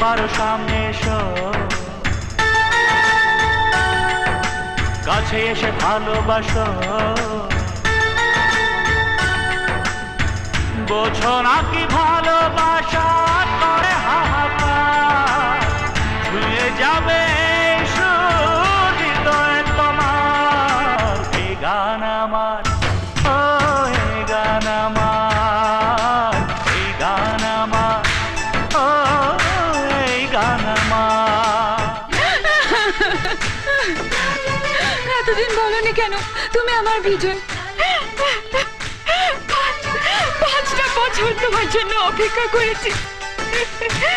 পারো সামনে এসো, কাছে এসে ভালোবাসো। বোঝো নাকি ভালোবাসা করে হাহাকার, ছুঁয়ে যাবে হৃদয় তোমার। এই গান আমার, ও এই গান আমার, এই গান আমার, ও এই গান আমার। এতদিন বলনি কেন তুমি আমার বিজয়? 5টা বছর তোমার জন্য অপেক্ষা করেছি।